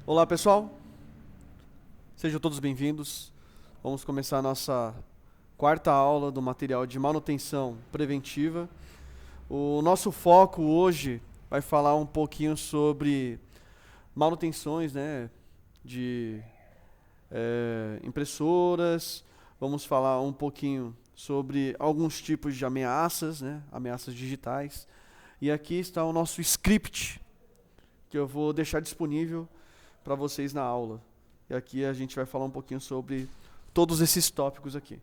Olá pessoal, sejam todos bem-vindos. Vamos começar a nossa quarta aula do material de manutenção preventiva. O nosso foco hoje vai falar um pouquinho sobre manutenções, de impressoras. Vamos falar um pouquinho sobre alguns tipos de ameaças, ameaças digitais. E aqui está o nosso script, que eu vou deixar disponível para vocês na aula. E aqui a gente vai falar um pouquinho sobre todos esses tópicos aqui.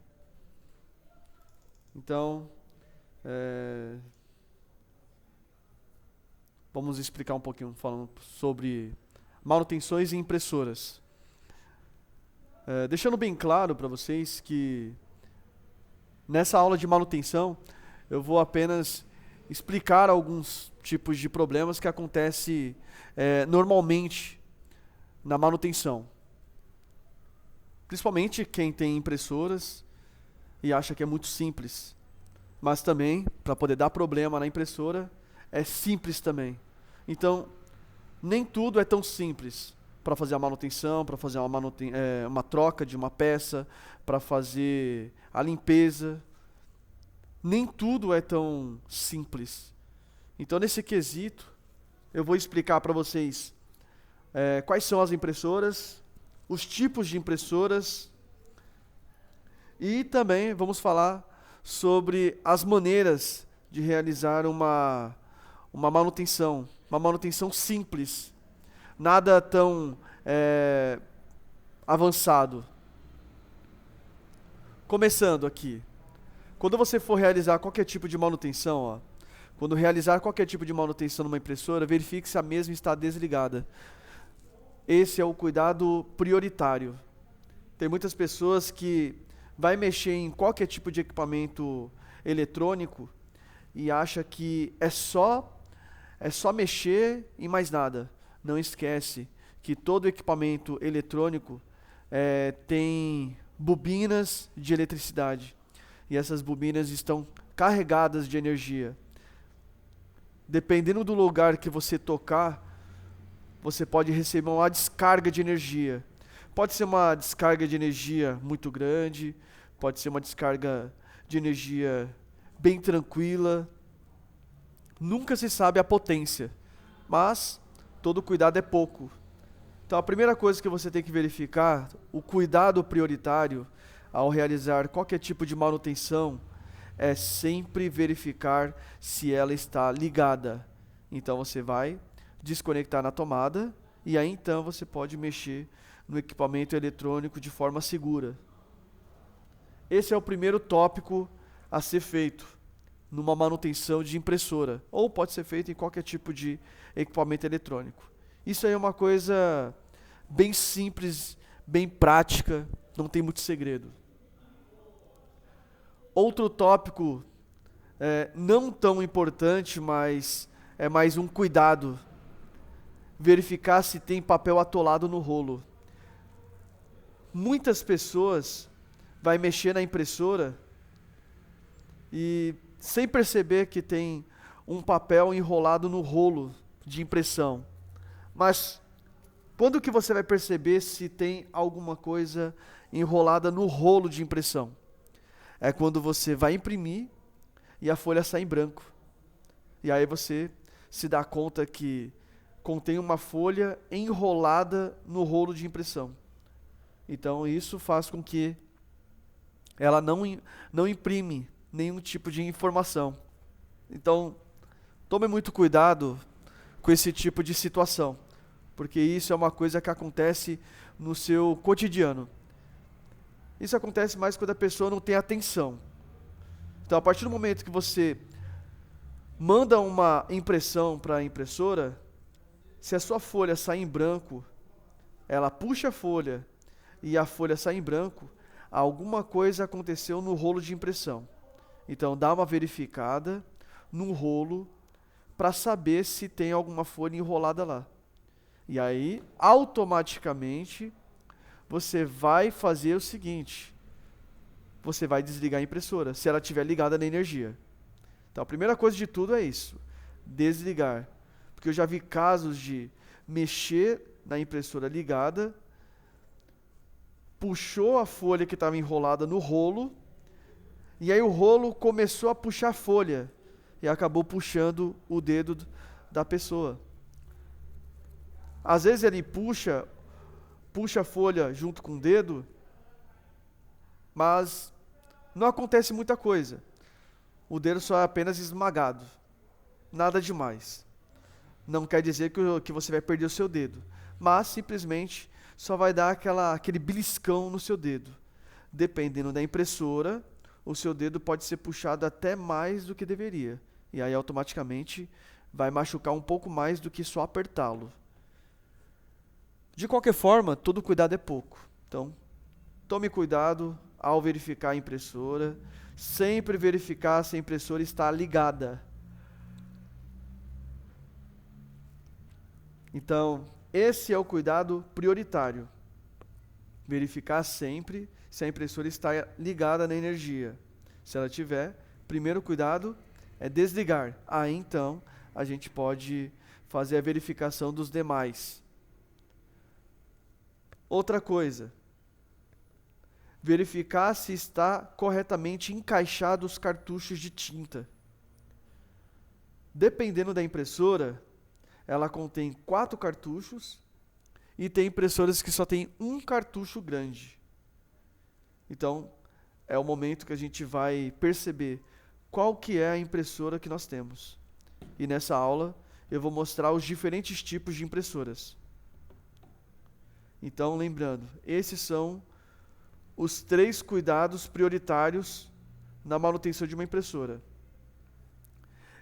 Então, vamos explicar um pouquinho falando sobre manutenções e impressoras. Deixando bem claro para vocês que nessa aula de manutenção eu vou apenas explicar alguns tipos de problemas que acontecem normalmente na manutenção. Principalmente quem tem impressoras e acha que é muito simples. Mas também, para poder dar problema na impressora, é simples também. Então, nem tudo é tão simples para fazer a manutenção, para fazer uma troca de uma peça, para fazer a limpeza. Nem tudo é tão simples. Então, nesse quesito, eu vou explicar para vocês quais são as impressoras, os tipos de impressoras e também vamos falar sobre as maneiras de realizar uma manutenção simples, nada tão avançado. Começando aqui, quando você for realizar qualquer tipo de manutenção, quando realizar qualquer tipo de manutenção numa impressora, verifique se a mesma está desligada. Esse é o cuidado prioritário. Tem muitas pessoas que vai mexer em qualquer tipo de equipamento eletrônico e acha que é só mexer e mais nada. Não esquece que todo equipamento eletrônico tem bobinas de eletricidade e essas bobinas estão carregadas de energia. Dependendo do lugar que você tocar, você pode receber uma descarga de energia. Pode ser uma descarga de energia muito grande, pode ser uma descarga de energia bem tranquila. Nunca se sabe a potência, mas todo cuidado é pouco. Então a primeira coisa que você tem que verificar, o cuidado prioritário ao realizar qualquer tipo de manutenção, é sempre verificar se ela está ligada. Então você vai desconectar na tomada e aí então você pode mexer no equipamento eletrônico de forma segura. Esse é o primeiro tópico a ser feito numa manutenção de impressora, ou pode ser feito em qualquer tipo de equipamento eletrônico. Isso aí é uma coisa bem simples, bem prática, não tem muito segredo. Outro tópico não tão importante, mas é mais um cuidado. Verificar se tem papel atolado no rolo. Muitas pessoas vai mexer na impressora e sem perceber que tem um papel enrolado no rolo de impressão. Mas quando que você vai perceber se tem alguma coisa enrolada no rolo de impressão? É quando você vai imprimir e a folha sai em branco. E aí você se dá conta que contém uma folha enrolada no rolo de impressão. Então isso faz com que ela não imprime nenhum tipo de informação. Então tome muito cuidado com esse tipo de situação, porque isso é uma coisa que acontece no seu cotidiano. Isso acontece mais quando a pessoa não tem atenção. Então a partir do momento que você manda uma impressão para a impressora, se a sua folha sai em branco, ela puxa a folha e a folha sai em branco, alguma coisa aconteceu no rolo de impressão. Então dá uma verificada no rolo para saber se tem alguma folha enrolada lá. E aí, automaticamente, você vai fazer o seguinte: você vai desligar a impressora, se ela estiver ligada na energia. Então a primeira coisa de tudo é isso, desligar. Porque eu já vi casos de mexer na impressora ligada, puxou a folha que estava enrolada no rolo, e aí o rolo começou a puxar a folha e acabou puxando o dedo da pessoa. Às vezes ele puxa a folha junto com o dedo, mas não acontece muita coisa. O dedo só é apenas esmagado. Nada demais. Não quer dizer que você vai perder o seu dedo, mas simplesmente só vai dar aquele beliscão no seu dedo. Dependendo da impressora, o seu dedo pode ser puxado até mais do que deveria. E aí automaticamente vai machucar um pouco mais do que só apertá-lo. De qualquer forma, todo cuidado é pouco. Então, tome cuidado ao verificar a impressora. Sempre verificar se a impressora está ligada. Então, esse é o cuidado prioritário. Verificar sempre se a impressora está ligada na energia. Se ela tiver, primeiro cuidado é desligar. Aí então a gente pode fazer a verificação dos demais. Outra coisa, verificar se está corretamente encaixados os cartuchos de tinta. Dependendo da impressora, ela contém 4 cartuchos e tem impressoras que só tem um cartucho grande. Então, é o momento que a gente vai perceber qual que é a impressora que nós temos. E nessa aula eu vou mostrar os diferentes tipos de impressoras. Então, lembrando, esses são os 3 cuidados prioritários na manutenção de uma impressora.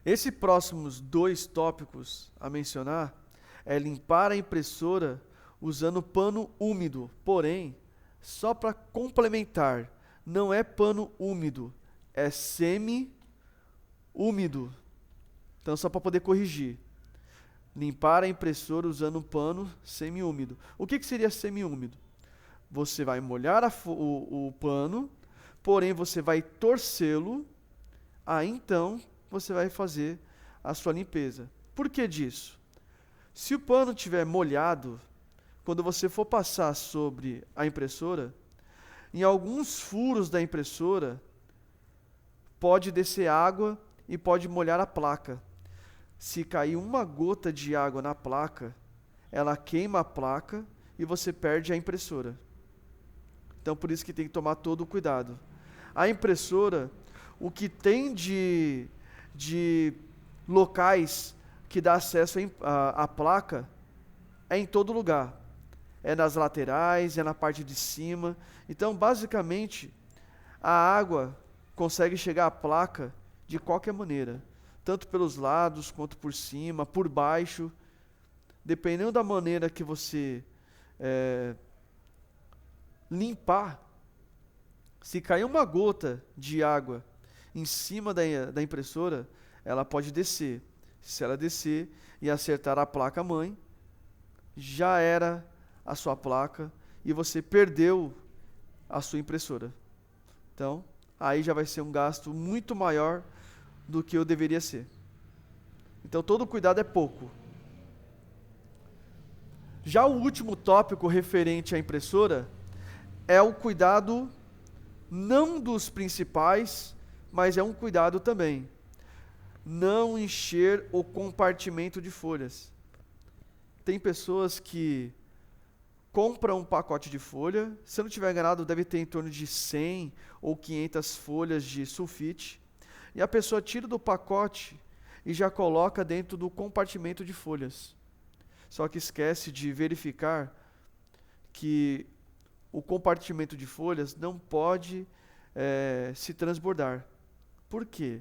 Esses próximos 2 tópicos a mencionar é limpar a impressora usando pano úmido. Porém, só para complementar, não é pano úmido, é semi-úmido. Então, só para poder corrigir. Limpar a impressora usando um pano semi-úmido. O que seria semi-úmido? Você vai molhar o pano, porém você vai torcê-lo, aí então você vai fazer a sua limpeza. Por que disso? Se o pano estiver molhado, quando você for passar sobre a impressora, em alguns furos da impressora, pode descer água e pode molhar a placa. Se cair uma gota de água na placa, ela queima a placa e você perde a impressora. Então, por isso que tem que tomar todo o cuidado. A impressora, o que tem de locais que dá acesso à placa é em todo lugar. É nas laterais, é na parte de cima. Então, basicamente, a água consegue chegar à placa de qualquer maneira. Tanto pelos lados, quanto por cima, por baixo. Dependendo da maneira que você limpar, se cair uma gota de água em cima da impressora, ela pode descer. Se ela descer e acertar a placa-mãe, já era a sua placa e você perdeu a sua impressora. Então, aí já vai ser um gasto muito maior do que eu deveria ser. Então, todo cuidado é pouco. Já o último tópico referente à impressora é o cuidado não dos principais, mas é um cuidado também. Não encher o compartimento de folhas. Tem pessoas que compram um pacote de folha, se eu não estiver enganado, deve ter em torno de 100 ou 500 folhas de sulfite, e a pessoa tira do pacote e já coloca dentro do compartimento de folhas. Só que esquece de verificar que o compartimento de folhas não pode se transbordar. Por quê?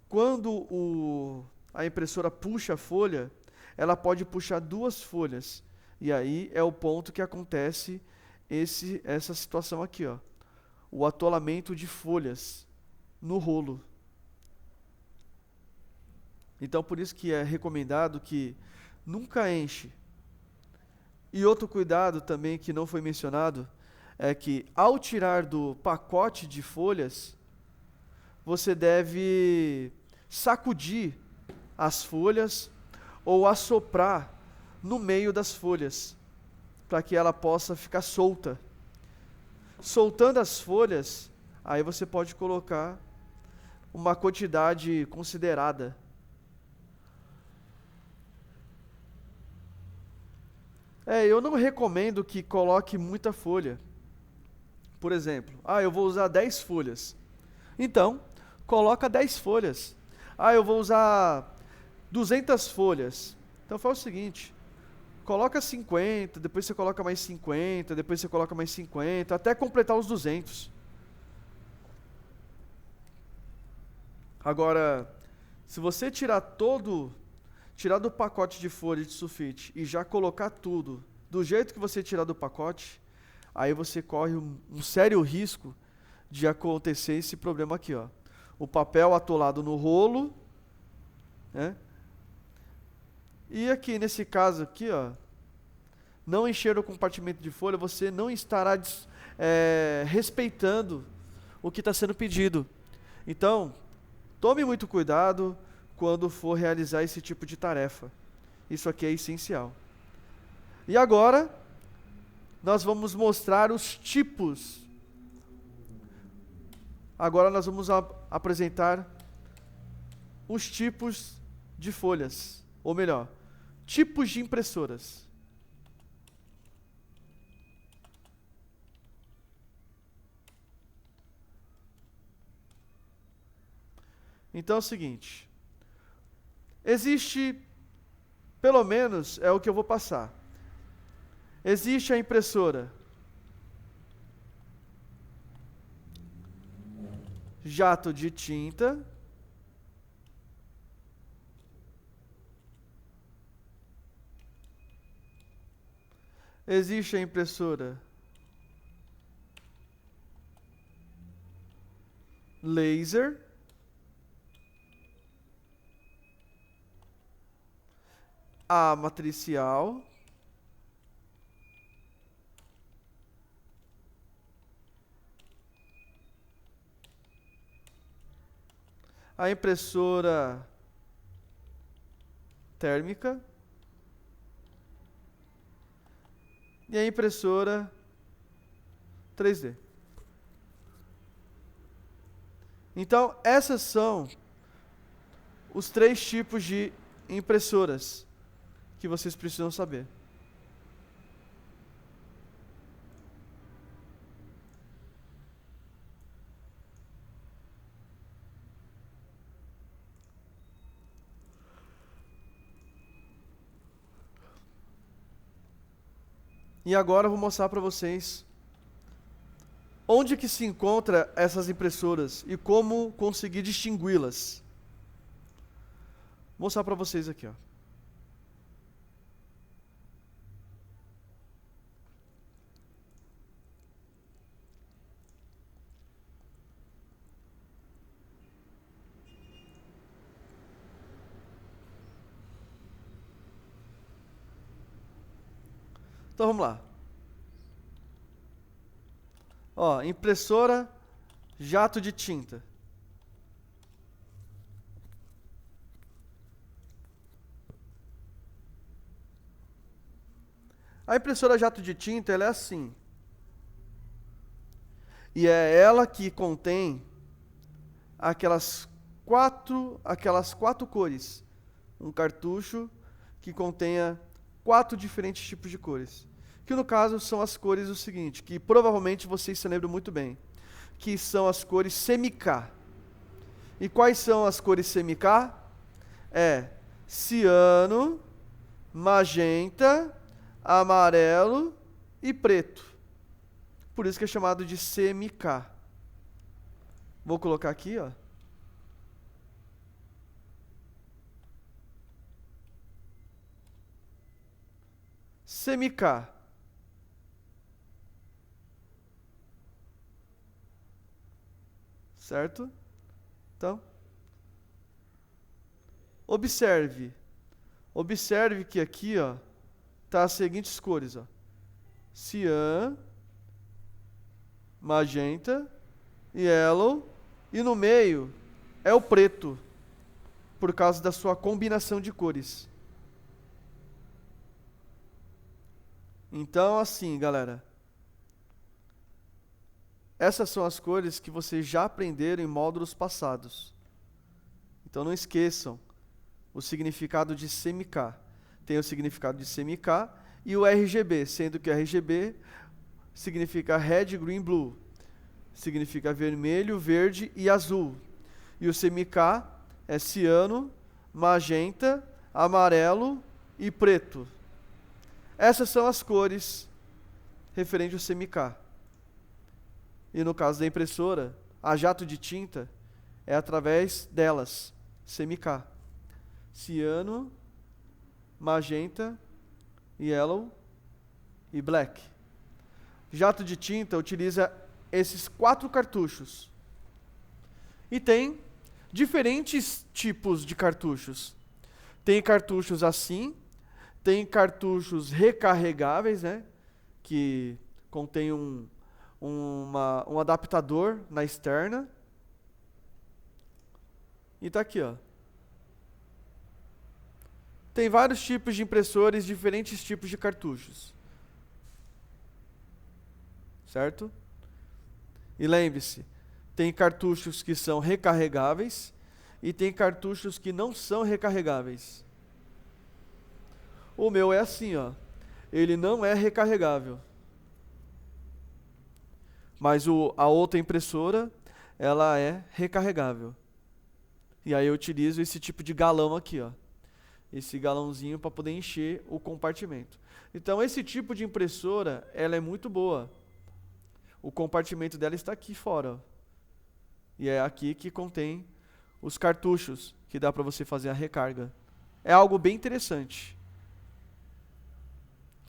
Quando a impressora puxa a folha, ela pode puxar 2 folhas. E aí é o ponto que acontece essa situação aqui, ó, o atolamento de folhas no rolo. Então, por isso que é recomendado que nunca enche. E outro cuidado também que não foi mencionado é que ao tirar do pacote de folhas, você deve sacudir as folhas ou assoprar no meio das folhas, para que ela possa ficar solta. Soltando as folhas, aí você pode colocar uma quantidade considerada. Eu não recomendo que coloque muita folha. Por exemplo, eu vou usar 10 folhas. Então, coloca 10 folhas. Eu vou usar 200 folhas. Então faz o seguinte, coloca 50, depois você coloca mais 50, depois você coloca mais 50, até completar os 200. Agora, se você tirar do pacote de folha de sulfite e já colocar tudo do jeito que você tirar do pacote, aí você corre um sério risco de acontecer esse problema aqui, ó. O papel atolado no rolo, né? E aqui, nesse caso aqui, ó, não encher o compartimento de folha, você não estará respeitando o que está sendo pedido. Então, tome muito cuidado quando for realizar esse tipo de tarefa. Isso aqui é essencial. E agora, nós vamos mostrar os tipos. Agora nós vamos apresentar os tipos de folhas, ou melhor, tipos de impressoras. Então é o seguinte, existe, pelo menos é o que eu vou passar, existe a impressora jato de tinta, existe a impressora laser, a matricial, a impressora térmica e a impressora 3D. Então, essas são os 3 tipos de impressoras que vocês precisam saber. E agora eu vou mostrar para vocês onde que se encontra essas impressoras e como conseguir distingui-las. Vou mostrar para vocês aqui, ó. Então vamos lá. Ó, impressora jato de tinta. A impressora jato de tinta, ela é assim. E é ela que contém aquelas quatro cores. Um cartucho que contenha 4 diferentes tipos de cores. Que no caso são as cores o seguinte, que provavelmente vocês se lembram muito bem, que são as cores semi-K. E quais são as cores semi-K? Ciano, magenta, amarelo e preto. Por isso que é chamado de semi-K. Vou colocar aqui, ó. Semi-K. Certo? Então, observe que aqui, ó, tá as seguintes cores, ó. Cian, magenta, yellow, e no meio é o preto, por causa da sua combinação de cores. Então, assim, galera, essas são as cores que vocês já aprenderam em módulos passados. Então não esqueçam o significado de CMK. Tem o significado de CMK e o RGB, sendo que o RGB significa Red, Green, Blue. Significa vermelho, verde e azul. E o CMK é ciano, magenta, amarelo e preto. Essas são as cores referentes ao CMK. E no caso da impressora, a jato de tinta é através delas, CMK. Ciano, magenta, yellow e black. Jato de tinta utiliza esses 4 cartuchos. E tem diferentes tipos de cartuchos. Tem cartuchos assim, tem cartuchos recarregáveis, né, que contém um adaptador na externa. E tá aqui, ó. Tem vários tipos de impressores, diferentes tipos de cartuchos. Certo? E lembre-se, tem cartuchos que são recarregáveis e tem cartuchos que não são recarregáveis. O meu é assim, ó. Ele não é recarregável. Mas a outra impressora, ela é recarregável. E aí eu utilizo esse tipo de galão aqui, ó. Esse galãozinho para poder encher o compartimento. Então esse tipo de impressora, ela é muito boa. O compartimento dela está aqui fora, ó. E é aqui que contém os cartuchos que dá para você fazer a recarga. É algo bem interessante.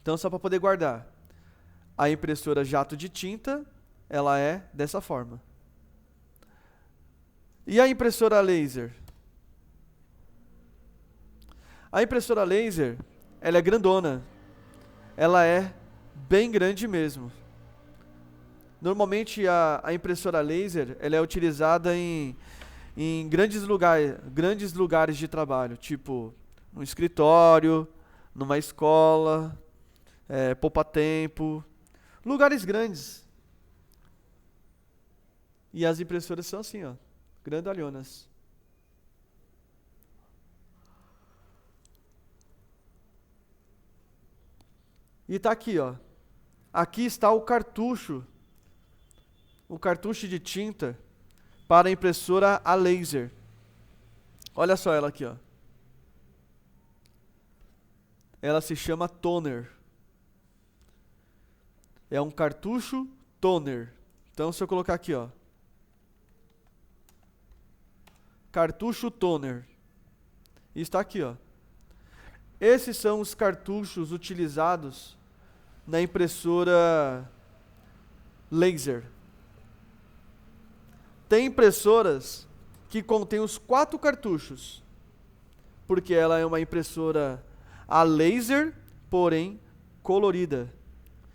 Então só para poder guardar. A impressora jato de tinta, ela é dessa forma. E a impressora laser? A impressora laser, ela é grandona. Ela é bem grande mesmo. Normalmente a impressora laser, ela é utilizada em grandes lugares de trabalho, tipo no escritório, numa escola, poupa-tempo, lugares grandes. E as impressoras são assim, ó, grandalhonas. E tá aqui, ó. Aqui está o cartucho de tinta para a impressora a laser. Olha só ela aqui, ó. Ela se chama toner. É um cartucho toner. Então se eu colocar aqui, ó, cartucho toner, e está aqui, ó. Esses são os cartuchos utilizados na impressora laser. Tem impressoras que contêm os 4 cartuchos, porque ela é uma impressora a laser, porém colorida.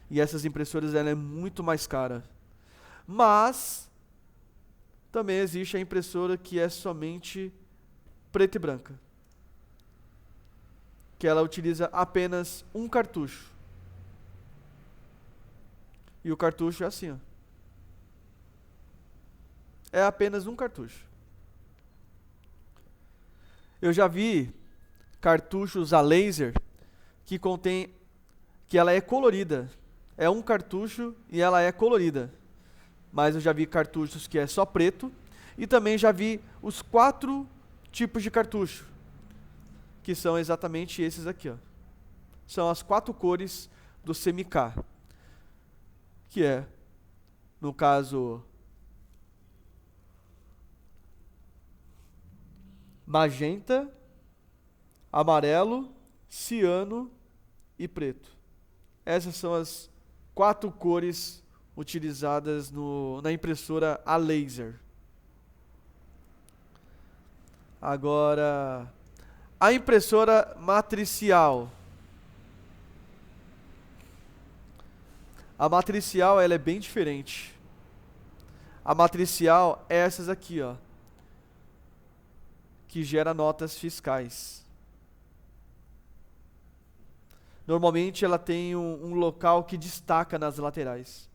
E essas impressoras ela é muito mais cara. Mas também existe a impressora que é somente preta e branca, que ela utiliza apenas um cartucho. E o cartucho é assim, ó. É apenas um cartucho. Eu já vi cartuchos a laser que ela é colorida. É um cartucho e ela é colorida. Mas eu já vi cartuchos que é só preto. E também já vi os 4 tipos de cartucho, que são exatamente esses aqui, ó. São as 4 cores do CMK, que é, no caso, magenta, amarelo, ciano e preto. Essas são as 4 cores utilizadas na impressora a laser. Agora, a impressora matricial. A matricial, ela é bem diferente. A matricial é essas aqui, ó, que gera notas fiscais. Normalmente ela tem um local que destaca nas laterais.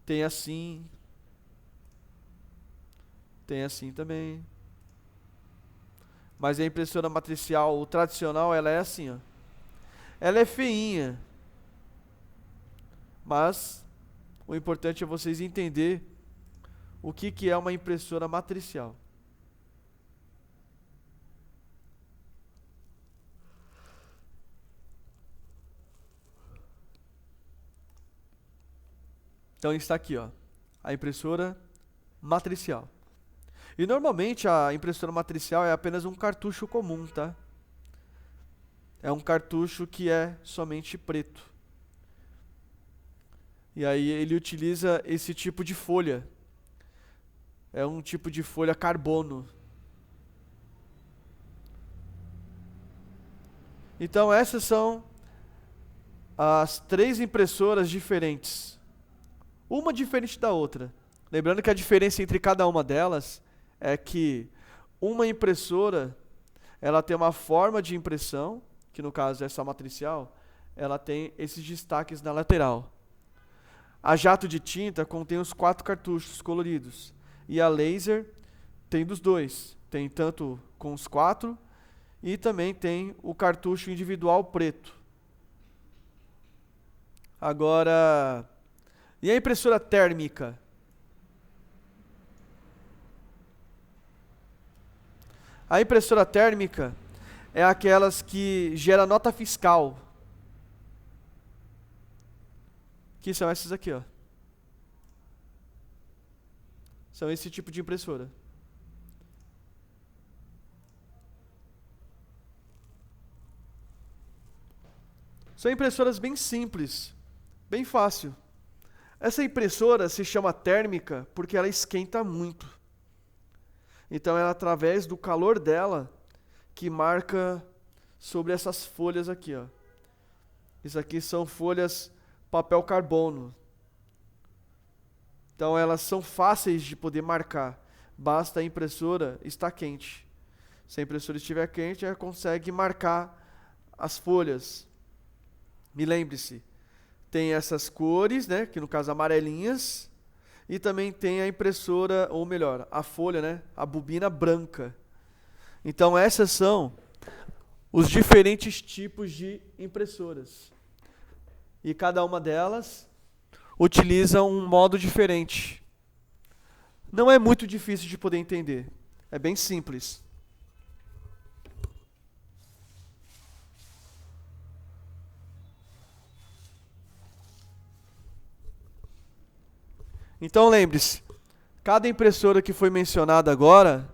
Tem assim também. Mas a impressora matricial, o tradicional, ela é assim, ó. Ela é feinha. Mas o importante é vocês entender o que é uma impressora matricial. Então está aqui, ó, a impressora matricial. E normalmente a impressora matricial é apenas um cartucho comum, tá? É um cartucho que é somente preto. E aí ele utiliza esse tipo de folha. É um tipo de folha carbono. Então essas são as 3 impressoras diferentes. Uma diferente da outra. Lembrando que a diferença entre cada uma delas é que uma impressora, ela tem uma forma de impressão, que no caso é essa matricial, ela tem esses destaques na lateral. A jato de tinta contém os 4 cartuchos coloridos. E a laser tem dos 2. Tem tanto com os 4 e também tem o cartucho individual preto. Agora, e a impressora térmica? A impressora térmica é aquelas que gera nota fiscal. Que são essas aqui, ó. São esse tipo de impressora. São impressoras bem simples, bem fácil. Essa impressora se chama térmica porque ela esquenta muito. Então é através do calor dela que marca sobre essas folhas aqui, ó. Isso aqui são folhas papel carbono. Então elas são fáceis de poder marcar. Basta a impressora estar quente. Se a impressora estiver quente, ela consegue marcar as folhas. Me lembre-se, tem essas cores, né, que no caso amarelinhas, e também tem a impressora, ou melhor, a folha, né, a bobina branca. Então essas são os diferentes tipos de impressoras. E cada uma delas utiliza um modo diferente. Não é muito difícil de poder entender. É bem simples. Então lembre-se, cada impressora que foi mencionada agora,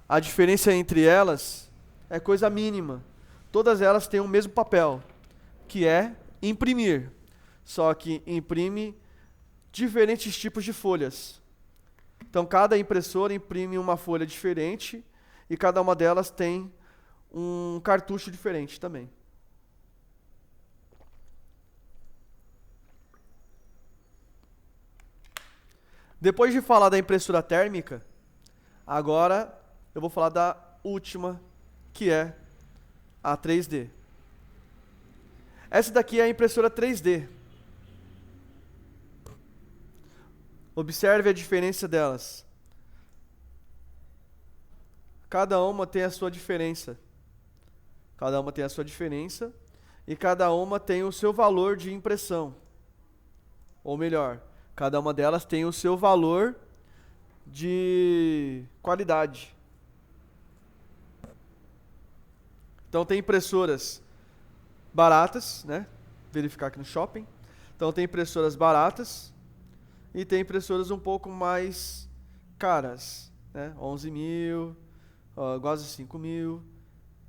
a diferença entre elas é coisa mínima. Todas elas têm o mesmo papel, que é imprimir. Só que imprime diferentes tipos de folhas. Então cada impressora imprime uma folha diferente e cada uma delas tem um cartucho diferente também. Depois de falar da impressora térmica, agora eu vou falar da última, que é a 3D. Essa daqui é a impressora 3D. Observe a diferença delas. Cada uma tem a sua diferença. Cada uma tem a sua diferença e cada uma tem o seu valor de impressão. Ou melhor, cada uma delas tem o seu valor de qualidade. Então tem impressoras baratas, né? Verificar aqui no shopping. Então tem impressoras baratas e tem impressoras um pouco mais caras, né? 11 mil, quase 5 mil.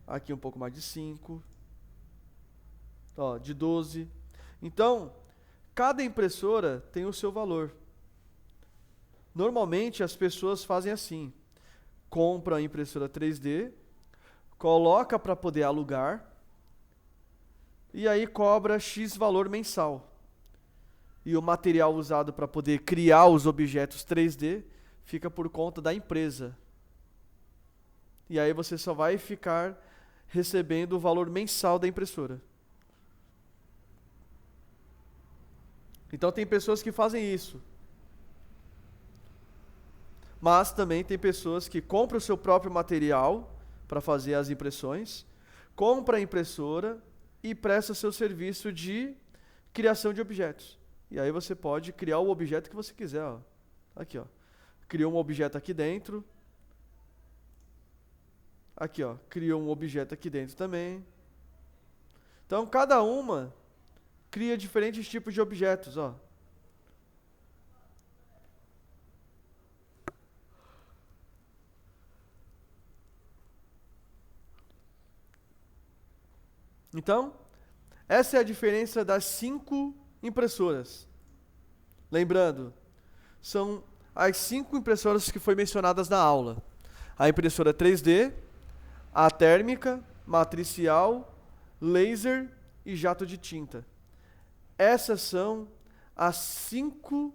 Aqui um pouco mais de 5. De 12. Então, cada impressora tem o seu valor. Normalmente as pessoas fazem assim: compram a impressora 3D, coloca para poder alugar e aí cobra X valor mensal. E o material usado para poder criar os objetos 3D fica por conta da empresa. E aí você só vai ficar recebendo o valor mensal da impressora. Então tem pessoas que fazem isso. Mas também tem pessoas que compram o seu próprio material para fazer as impressões, compra a impressora e presta seu serviço de criação de objetos. E aí você pode criar o objeto que você quiser. Ó. Aqui, ó. Criou um objeto aqui dentro. Aqui, ó. Criou um objeto aqui dentro também. Então, cada uma cria diferentes tipos de objetos, ó. Então, essa é a diferença das 5 impressoras. Lembrando, são as 5 impressoras que foram mencionadas na aula. A impressora 3D, a térmica, matricial, laser e jato de tinta. Essas são as 5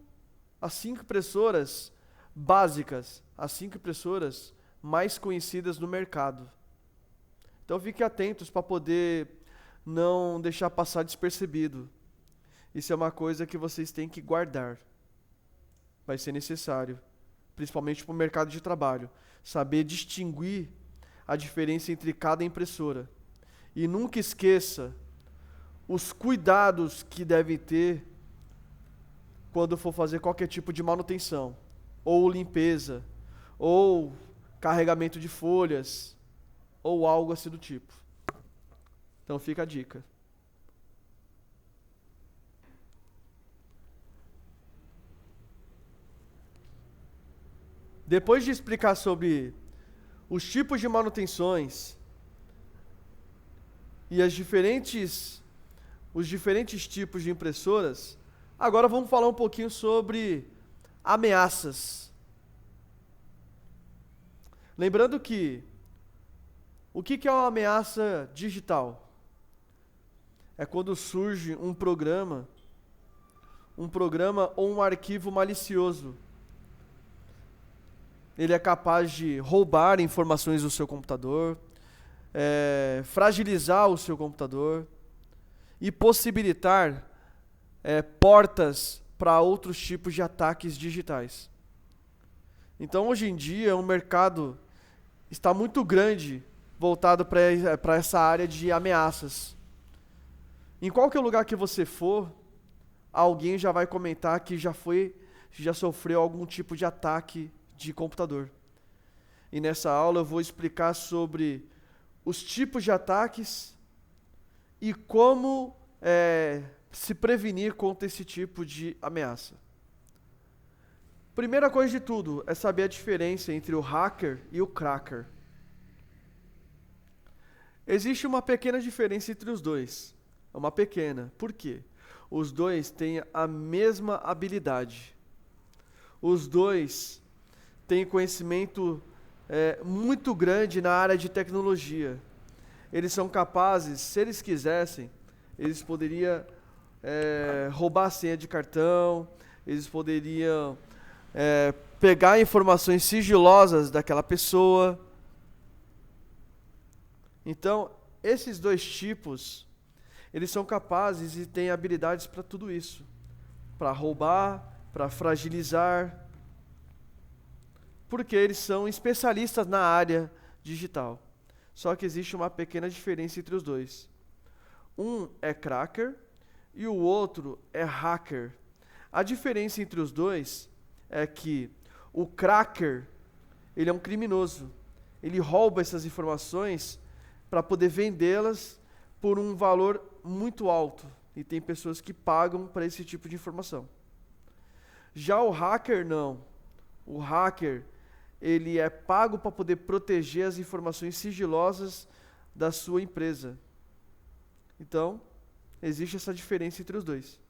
impressoras básicas, as 5 impressoras mais conhecidas no mercado. Então fiquem atentos para poder não deixar passar despercebido. Isso é uma coisa que vocês têm que guardar. Vai ser necessário, principalmente para o mercado de trabalho, saber distinguir a diferença entre cada impressora. E nunca esqueça os cuidados que deve ter quando for fazer qualquer tipo de manutenção, ou limpeza, ou carregamento de folhas, ou algo assim do tipo. Então fica a dica. Depois de explicar sobre os tipos de manutenções e os diferentes tipos de impressoras, agora vamos falar um pouquinho sobre ameaças. Lembrando que o que é uma ameaça digital? É quando surge um programa ou um arquivo malicioso. Ele é capaz de roubar informações do seu computador, fragilizar o seu computador e possibilitar portas para outros tipos de ataques digitais. Então, hoje em dia, o mercado está muito grande voltado para essa área de ameaças. Em qualquer lugar que você for, alguém já vai comentar que já sofreu algum tipo de ataque de computador. E nessa aula eu vou explicar sobre os tipos de ataques e como se prevenir contra esse tipo de ameaça. Primeira coisa de tudo é saber a diferença entre o hacker e o cracker. Existe uma pequena diferença entre os dois. Uma pequena. Por quê? Os dois têm a mesma habilidade. Os dois têm conhecimento muito grande na área de tecnologia. Eles são capazes, se eles quisessem, eles poderiam roubar a senha de cartão, eles poderiam pegar informações sigilosas daquela pessoa. Então, esses dois tipos, eles são capazes e têm habilidades para tudo isso. Para roubar, para fragilizar. Porque eles são especialistas na área digital. Só que existe uma pequena diferença entre os dois. Um é cracker e o outro é hacker. A diferença entre os dois é que o cracker, ele é um criminoso. Ele rouba essas informações para poder vendê-las por um valor muito alto. E tem pessoas que pagam para esse tipo de informação. Já o hacker não. O hacker, ele é pago para poder proteger as informações sigilosas da sua empresa. Então, existe essa diferença entre os dois.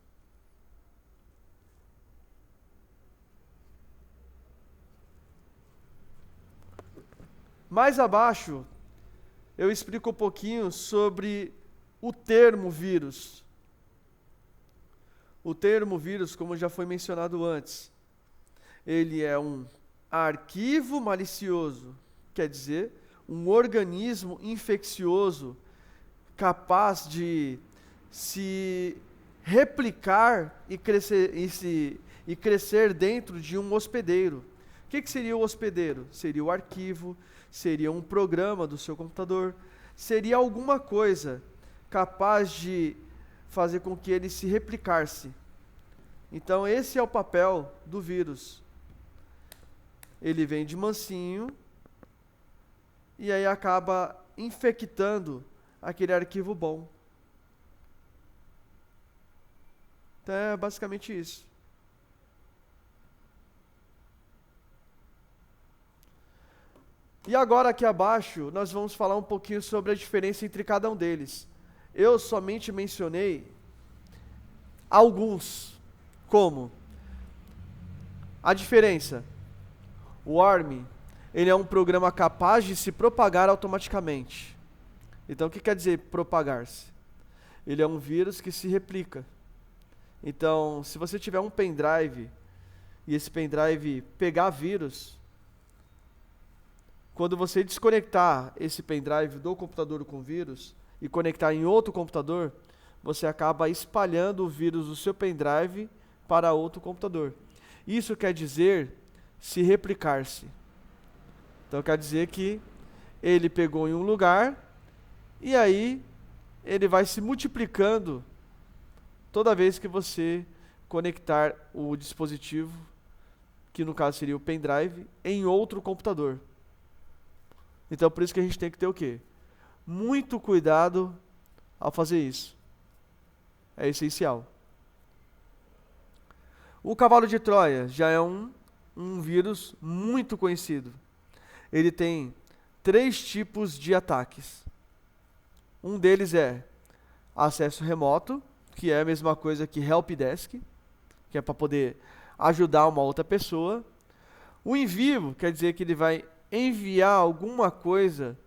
Mais abaixo, eu explico um pouquinho sobre o termo vírus. O termo vírus, como já foi mencionado antes, ele é um arquivo malicioso, quer dizer, um organismo infeccioso capaz de se replicar e crescer dentro de um hospedeiro. O que seria o hospedeiro? Seria o arquivo, seria um programa do seu computador, seria alguma coisa capaz de fazer com que ele se replicasse. Então esse é o papel do vírus. Ele vem de mansinho e aí acaba infectando aquele arquivo bom. Então é basicamente isso. E agora aqui abaixo nós vamos falar um pouquinho sobre a diferença entre cada um deles. Eu somente mencionei alguns, como a diferença. O Worm, ele é um programa capaz de se propagar automaticamente. Então o que quer dizer propagar-se? Ele é um vírus que se replica. Então, se você tiver um pendrive e esse pendrive pegar vírus, quando você desconectar esse pendrive do computador com vírus e conectar em outro computador, você acaba espalhando o vírus do seu pendrive para outro computador. Isso quer dizer se replicar-se. Então quer dizer que ele pegou em um lugar e aí ele vai se multiplicando toda vez que você conectar o dispositivo, que no caso seria o pendrive, em outro computador. Então por isso que a gente tem que ter o quê? Muito cuidado ao fazer isso. É essencial. O cavalo de Troia já é um vírus muito conhecido. Ele tem 3 tipos de ataques. Um deles é acesso remoto, que é a mesma coisa que helpdesk, que é para poder ajudar uma outra pessoa. O envio quer dizer que ele vai enviar alguma coisa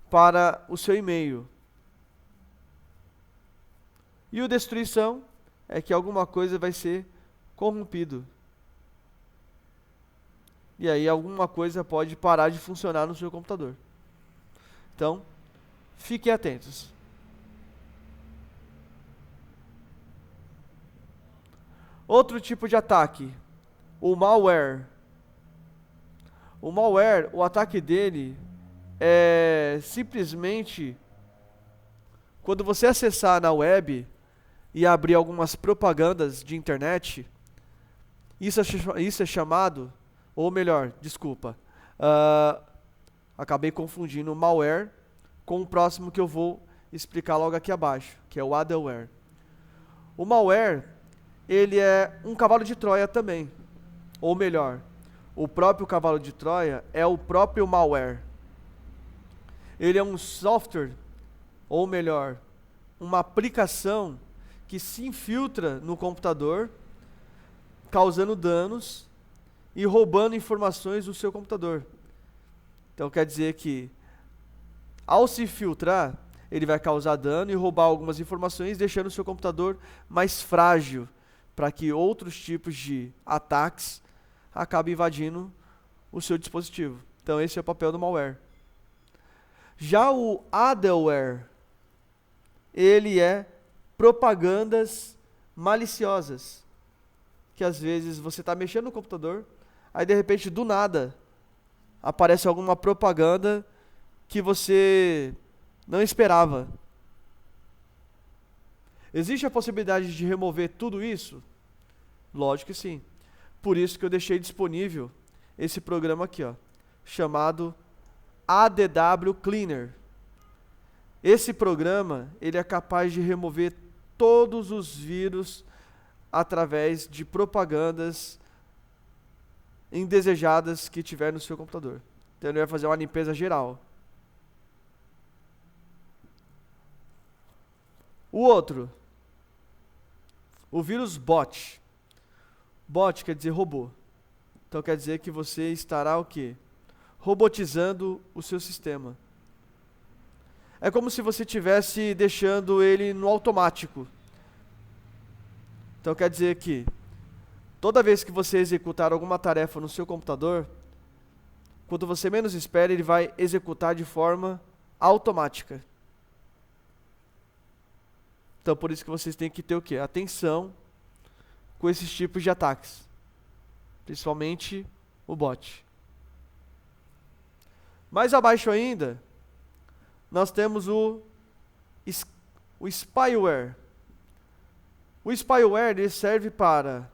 para o seu e-mail. E o destruição é que alguma coisa vai ser corrompido. E aí alguma coisa pode parar de funcionar no seu computador. Então, fiquem atentos. Outro tipo de ataque, o malware. O malware, o ataque dele é simplesmente quando você acessar na web e abrir algumas propagandas de internet, isso é chamado, ou melhor, desculpa, acabei confundindo malware com o próximo que eu vou explicar logo aqui abaixo, que é o adware. O malware, ele é um cavalo de Troia também, ou melhor, o próprio cavalo de Troia é o próprio malware. Ele é um software, ou melhor, uma aplicação que se infiltra no computador, causando danos e roubando informações do seu computador. Então quer dizer que, ao se filtrar, ele vai causar dano e roubar algumas informações, deixando o seu computador mais frágil, para que outros tipos de ataques acabem invadindo o seu dispositivo. Então esse é o papel do malware. Já o adware, ele é propagandas maliciosas, que às vezes você está mexendo no computador, aí de repente do nada aparece alguma propaganda que você não esperava. Existe a possibilidade de remover tudo isso? Lógico que sim. Por isso que eu deixei disponível esse programa aqui, ó, chamado ADW Cleaner. Esse programa, ele é capaz de remover todos os vírus através de propagandas indesejadas que tiver no seu computador. Então ele vai fazer uma limpeza geral. O outro, o vírus bot. Bot quer dizer robô. Então quer dizer que você estará o quê? Robotizando o seu sistema. É como se você estivesse deixando ele no automático. Então quer dizer que toda vez que você executar alguma tarefa no seu computador, quando você menos espera, ele vai executar de forma automática. Então, por isso que vocês têm que ter o quê? Atenção com esses tipos de ataques. Principalmente o bot. Mais abaixo ainda, nós temos o spyware. O spyware ele serve para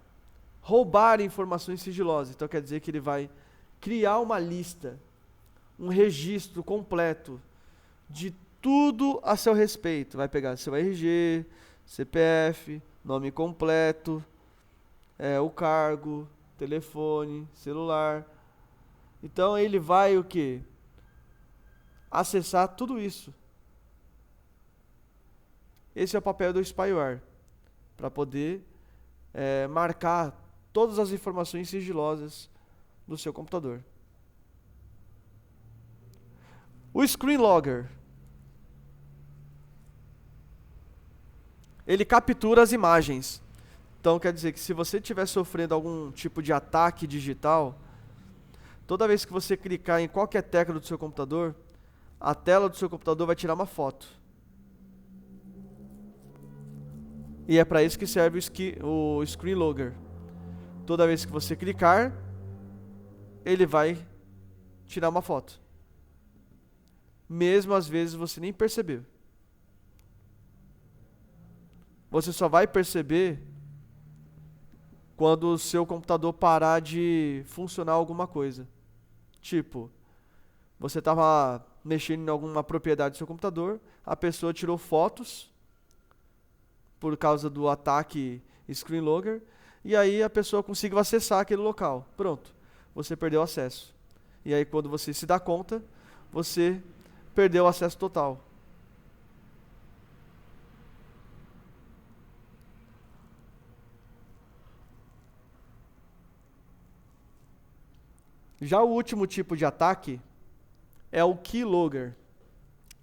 roubar informações sigilosas. Então quer dizer que ele vai criar uma lista, um registro completo de tudo a seu respeito. Vai pegar seu RG, CPF, nome completo, o cargo, telefone, celular. Então ele vai o quê? Acessar tudo isso. Esse é o papel do spyware, para poder marcar todas as informações sigilosas do seu computador. O screen logger, ele captura as imagens. Então quer dizer que se você estiver sofrendo algum tipo de ataque digital, toda vez que você clicar em qualquer tecla do seu computador, a tela do seu computador vai tirar uma foto. E é para isso que serve o screen logger. Toda vez que você clicar, ele vai tirar uma foto. Mesmo às vezes você nem percebeu. Você só vai perceber quando o seu computador parar de funcionar alguma coisa. Tipo, você estava mexendo em alguma propriedade do seu computador, a pessoa tirou fotos por causa do ataque screen logger, e aí a pessoa conseguiu acessar aquele local. Pronto, você perdeu acesso. E aí quando você se dá conta, você perdeu o acesso total. Já o último tipo de ataque é o keylogger.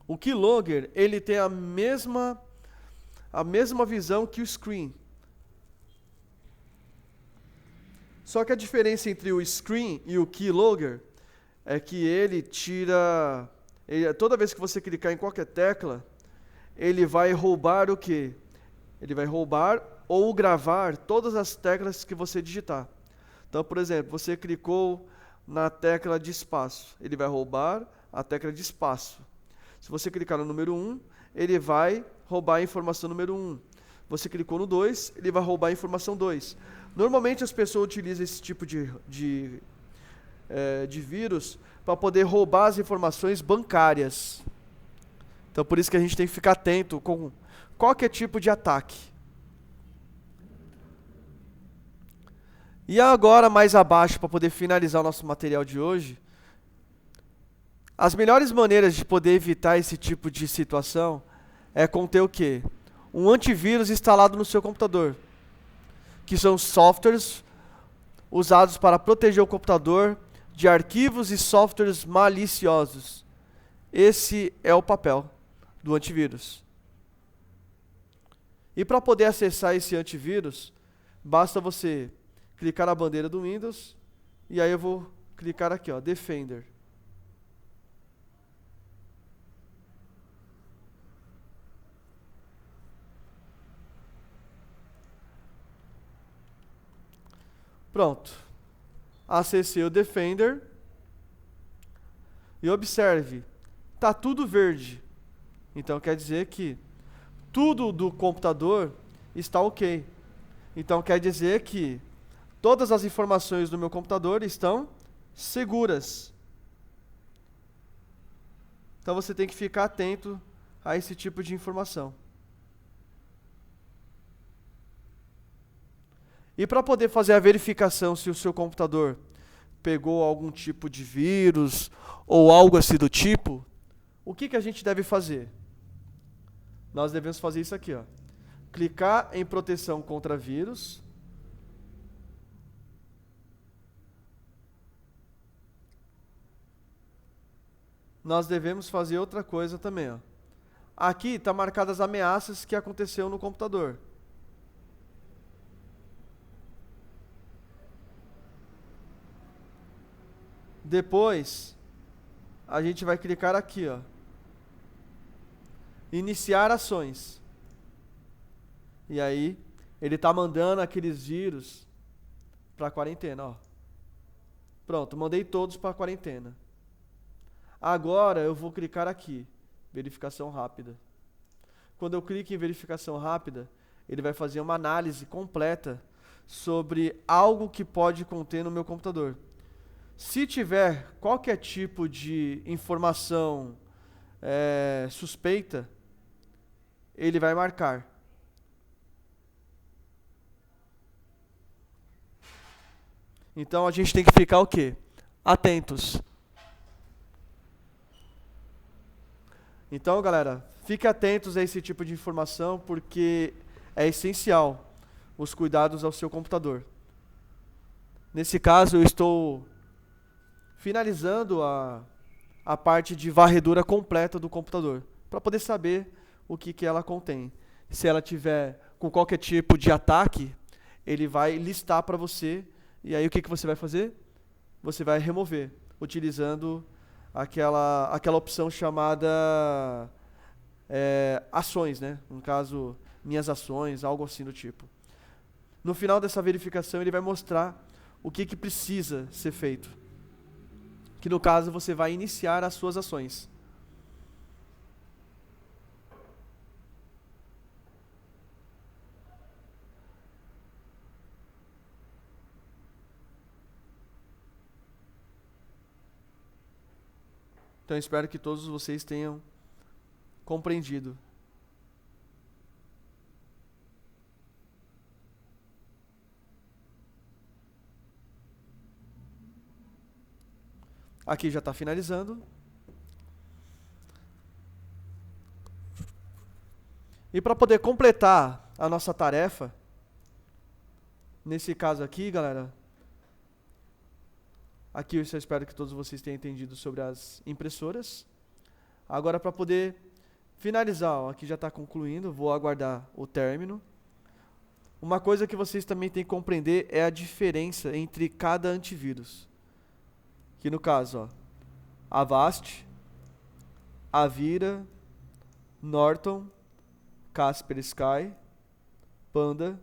O keylogger, ele tem a mesma visão que o screen. Só que a diferença entre o screen e o keylogger é que ele tira... toda vez que você clicar em qualquer tecla, ele vai roubar o quê? Ele vai roubar ou gravar todas as teclas que você digitar. Então, por exemplo, você clicou na tecla de espaço. Ele vai roubar a tecla de espaço. Se você clicar no número 1, ele vai roubar a informação número 1. Você clicou no 2, ele vai roubar a informação 2. Normalmente as pessoas utilizam esse tipo de vírus para poder roubar as informações bancárias. Então por isso que a gente tem que ficar atento com qualquer tipo de ataque. E agora, mais abaixo, para poder finalizar o nosso material de hoje, as melhores maneiras de poder evitar esse tipo de situação é com ter o quê? Um antivírus instalado no seu computador, que são softwares usados para proteger o computador de arquivos e softwares maliciosos. Esse é o papel do antivírus. E para poder acessar esse antivírus, basta você clicar na bandeira do Windows, e aí eu vou clicar aqui, ó, Defender. Pronto. Acessei o Defender. E observe, está tudo verde. Então quer dizer que tudo do computador está ok. Então quer dizer que todas as informações do meu computador estão seguras. Então você tem que ficar atento a esse tipo de informação. E para poder fazer a verificação se o seu computador pegou algum tipo de vírus ou algo assim do tipo, o que a gente deve fazer? Nós devemos fazer isso aqui, ó. Clicar em proteção contra vírus. Nós devemos fazer outra coisa também, ó. Aqui está marcadas as ameaças que aconteceu no computador. Depois, a gente vai clicar aqui, ó. Iniciar ações. E aí, ele está mandando aqueles vírus para a quarentena, ó. Pronto, mandei todos para a quarentena. Agora eu vou clicar aqui, verificação rápida. Quando eu clico em verificação rápida, ele vai fazer uma análise completa sobre algo que pode conter no meu computador. Se tiver qualquer tipo de informação suspeita, ele vai marcar. Então a gente tem que ficar o quê? Atentos. Então, galera, fique atentos a esse tipo de informação porque é essencial os cuidados ao seu computador. Nesse caso, eu estou finalizando a parte de varredura completa do computador, para poder saber o que ela contém. Se ela tiver com qualquer tipo de ataque, ele vai listar para você, e aí o que você vai fazer? Você vai remover, utilizando aquela opção chamada ações, né? No caso, minhas ações, algo assim do tipo. No final dessa verificação, ele vai mostrar o que precisa ser feito. Que no caso, você vai iniciar as suas ações. Então, eu espero que todos vocês tenham compreendido. Aqui já está finalizando. E para poder completar a nossa tarefa, nesse caso aqui, galera, aqui eu espero que todos vocês tenham entendido sobre as impressoras. Agora, para poder finalizar, ó, aqui já está concluindo, vou aguardar o término. Uma coisa que vocês também têm que compreender é a diferença entre cada antivírus. Que no caso, ó, Avast, Avira, Norton, Kaspersky, Panda,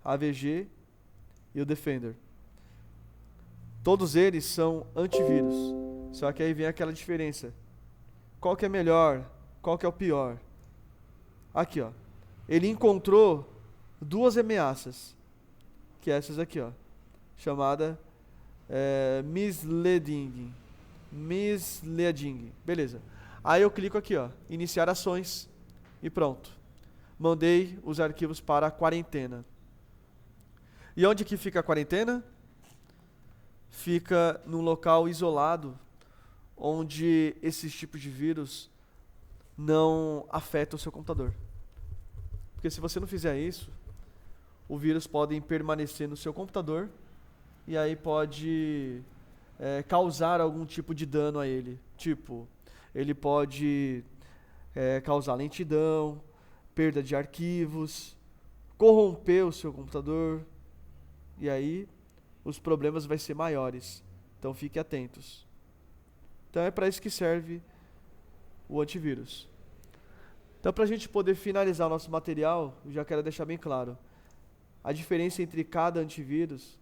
AVG e o Defender. Todos eles são antivírus. Só que aí vem aquela diferença. Qual que é melhor? Qual que é o pior? Aqui, ó. Ele encontrou duas ameaças. Que é essas aqui, ó. Chamada misleading. Beleza. Aí eu clico aqui, ó. Iniciar ações. E pronto. Mandei os arquivos para a quarentena. E onde que fica a quarentena? Fica num local isolado, onde esses tipos de vírus não afetam o seu computador. Porque se você não fizer isso, o vírus pode permanecer no seu computador e aí pode causar algum tipo de dano a ele. Tipo, ele pode causar lentidão, perda de arquivos, corromper o seu computador, e aí os problemas vão ser maiores. Então fiquem atentos. Então é para isso que serve o antivírus. Então, para a gente poder finalizar o nosso material, eu já quero deixar bem claro. A diferença entre cada antivírus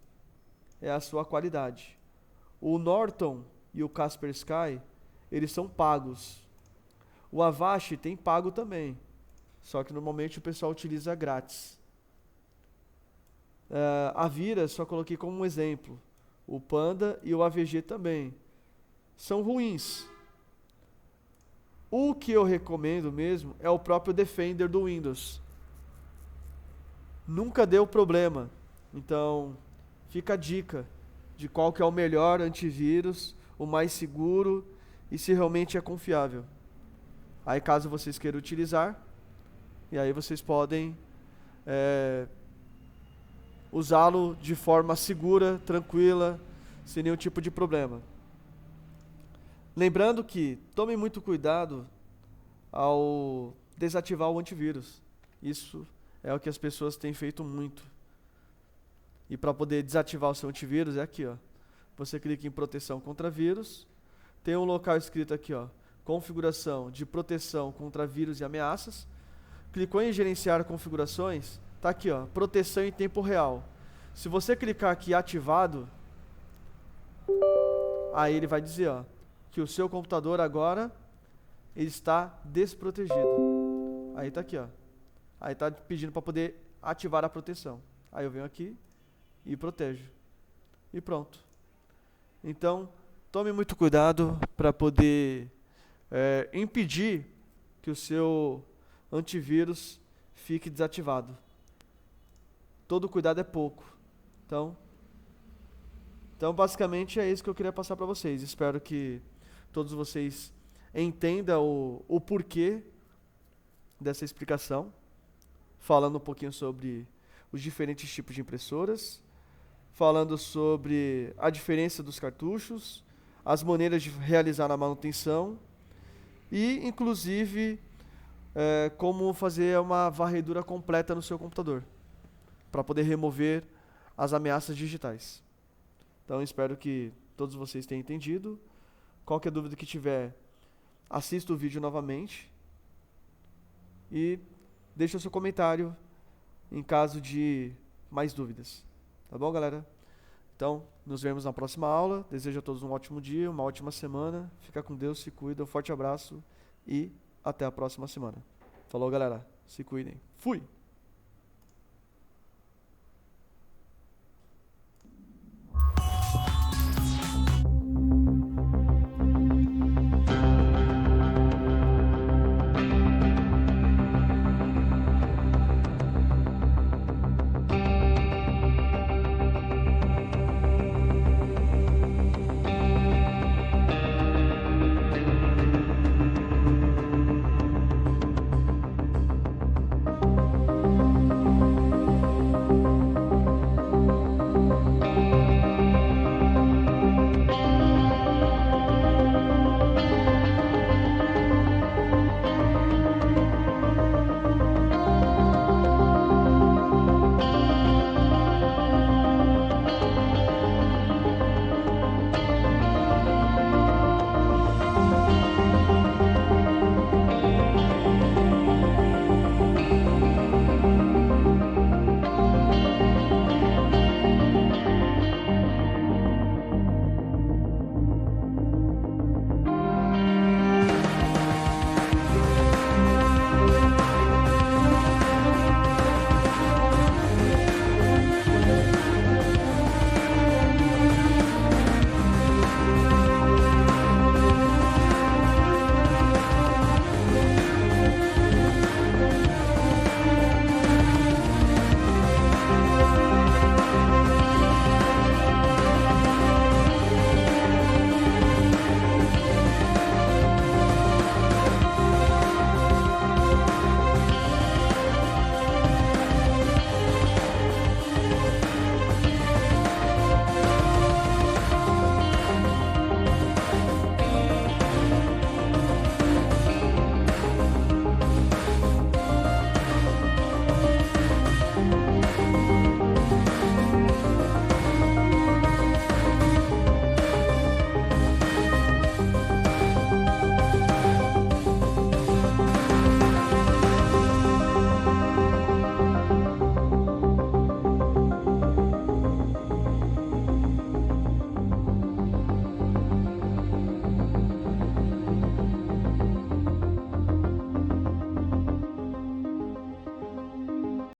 é a sua qualidade. O Norton e o Kaspersky, eles são pagos. O Avast tem pago também, só que normalmente o pessoal utiliza grátis. A Avira, só coloquei como um exemplo. O Panda e o AVG também. São ruins. O que eu recomendo mesmo é o próprio Defender do Windows. Nunca deu problema. Então, fica a dica de qual que é o melhor antivírus, o mais seguro e se realmente é confiável. Aí caso vocês queiram utilizar, e aí vocês podem usá-lo de forma segura, tranquila, sem nenhum tipo de problema. Lembrando que tomem muito cuidado ao desativar o antivírus. Isso é o que as pessoas têm feito muito. E para poder desativar o seu antivírus é aqui, ó. Você clica em proteção contra vírus. Tem um local escrito aqui, ó, configuração de proteção contra vírus e ameaças. Clicou em gerenciar configurações, tá aqui, ó, proteção em tempo real. Se você clicar aqui ativado, aí ele vai dizer, ó, que o seu computador agora ele está desprotegido. Aí tá aqui, ó. Aí tá pedindo para poder ativar a proteção. Aí eu venho aqui e protejo. E pronto. Então, tome muito cuidado para poder impedir que o seu antivírus fique desativado. Todo cuidado é pouco. Então, basicamente é isso que eu queria passar para vocês. Espero que todos vocês entendam o porquê dessa explicação, falando um pouquinho sobre os diferentes tipos de impressoras, falando sobre a diferença dos cartuchos, as maneiras de realizar a manutenção e, inclusive, como fazer uma varredura completa no seu computador, para poder remover as ameaças digitais. Então, espero que todos vocês tenham entendido. Qualquer dúvida que tiver, assista o vídeo novamente e deixe o seu comentário em caso de mais dúvidas. Tá bom, galera? Então, nos vemos na próxima aula. Desejo a todos um ótimo dia, uma ótima semana. Fica com Deus, se cuida. Um forte abraço e até a próxima semana. Falou, galera. Se cuidem. Fui!